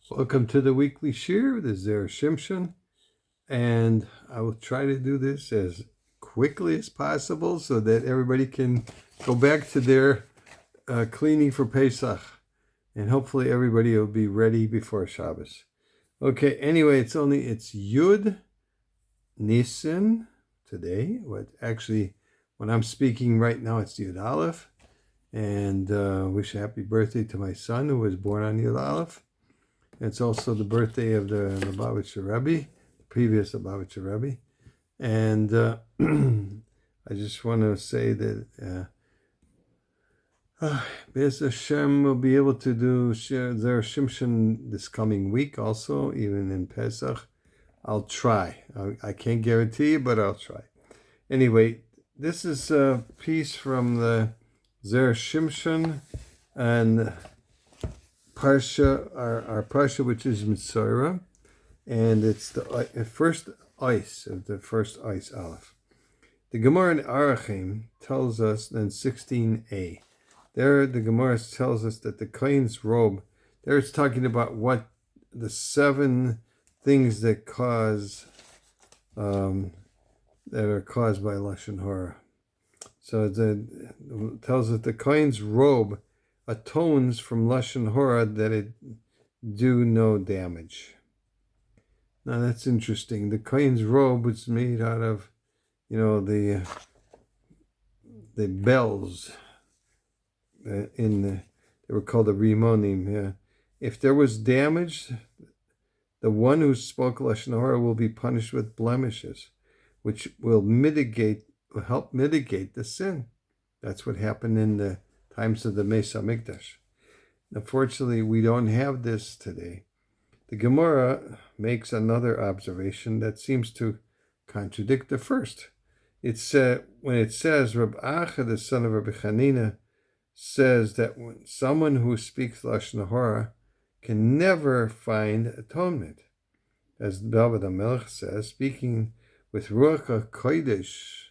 Welcome to the weekly shir. This is Zer Shimshon, and I will try to do this as quickly as possible so that everybody can go back to their cleaning for Pesach, and hopefully everybody will be ready before Shabbos. Okay. Anyway, it's Yud Nisan today. When I'm speaking right now, it's Yud Aleph, and wish a happy birthday to my son who was born on Yud Aleph. It's also the birthday of the Lubavitcher Rebbe, the previous Lubavitcher Rebbe. And I just want to say that Be'ez Hashem will be able to do Zer Shimshon this coming week also, even in Pesach. I'll try. I can't guarantee you, but I'll try. Anyway, this is a piece from the Zer Shimshon and Parsha, our Parsha, which is Metzora, and it's the first ice of the first ice Aleph. The Gemara in Arachim tells us in 16a. There, the Gemara tells us that the Kohen's robe. There, it's talking about what the 7 things that are caused by lashon hara. So it tells us the Kohen's robe atones from lashon hara that it do no damage. Now that's interesting. The Kohen's robe was made out of, the bells they were called the rimonim. Yeah. If there was damage, the one who spoke lashon hara will be punished with blemishes, which will help mitigate the sin. That's what happened in the times of the Mesa Mikdash. Unfortunately, we don't have this today. The Gemara makes another observation that seems to contradict the first. When it says, Reb Acha, the son of Rabbi Chanina, says that when someone who speaks lashon hara can never find atonement. As David HaMelech says, speaking with Ruach HaKodesh,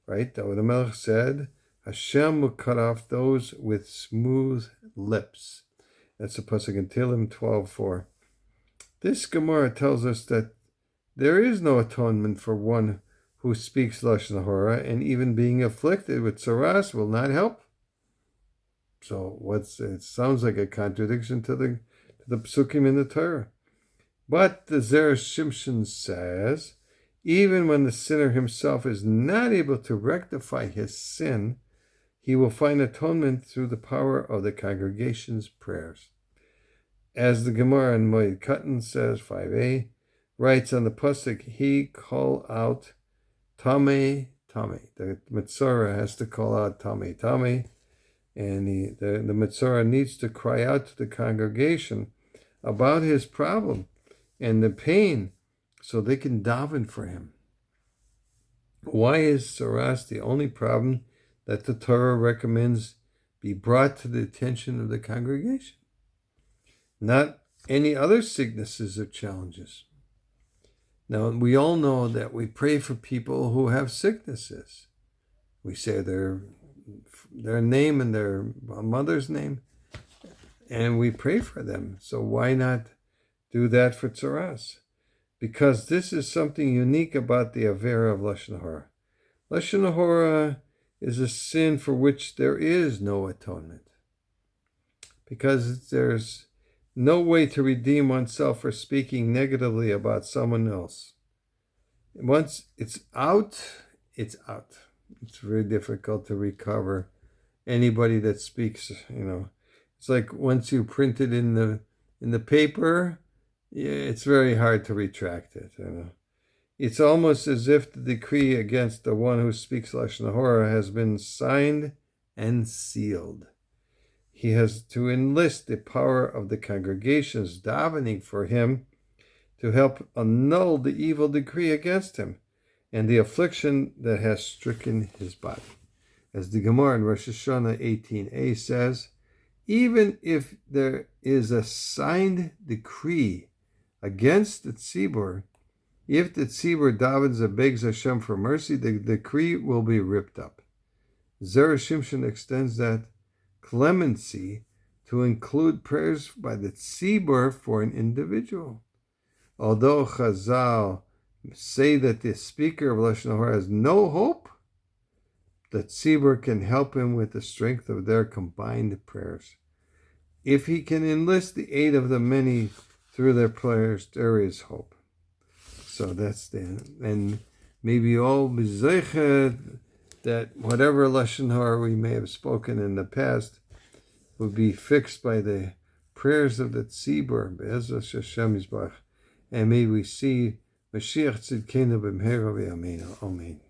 right? David HaMelech said, Hashem will cut off those with smooth lips. That's a pasuk in Tehillim 12:4. This Gemara tells us that there is no atonement for one who speaks lashon hara, and even being afflicted with tsaras will not help. So it sounds like a contradiction to the psukim in the Torah. But the Zer Shimshon says, even when the sinner himself is not able to rectify his sin, he will find atonement through the power of the congregation's prayers. As the Gemara in Moed Katan says, 5a, writes on the pasuk, he call out Tameh, Tameh. The Metzora has to call out Tameh, Tameh, and the Metzora needs to cry out to the congregation about his problem and the pain so they can daven for him. Why is tsaras the only problem that the Torah recommends be brought to the attention of the congregation? Not any other sicknesses or challenges. Now, we all know that we pray for people who have sicknesses. We say their name and their mother's name, and we pray for them. So why not do that for tsaras? Because this is something unique about the avera of lashon hara. Lashon hara is a sin for which there is no atonement, because there's no way to redeem oneself for speaking negatively about someone else. Once it's out, it's out. It's very difficult to recover anybody that speaks, It's like once you print it in the paper, it's very hard to retract it, It's almost as if the decree against the one who speaks lashon hara has been signed and sealed. He has to enlist the power of the congregation's davening for him to help annul the evil decree against him and the affliction that has stricken his body. As the Gemara in Rosh Hashanah 18a says, even if there is a signed decree against the tzibur, if the tzibur davens and begs Hashem for mercy, the decree will be ripped up. Zer Shimshon extends that clemency to include prayers by the tzibur for an individual. Although Chazal say that the speaker of Lashon Hara has no hope, the tzibur can help him with the strength of their combined prayers. If he can enlist the aid of the many through their prayers, there is hope. So that's and maybe all b'zeicha that whatever Lashon Hara we may have spoken in the past would be fixed by the prayers of the tzibur, be'ezras Hashem Yisbarach, and may we see Mashiach Tzidkenu b'mheira v'yameinu. Amen.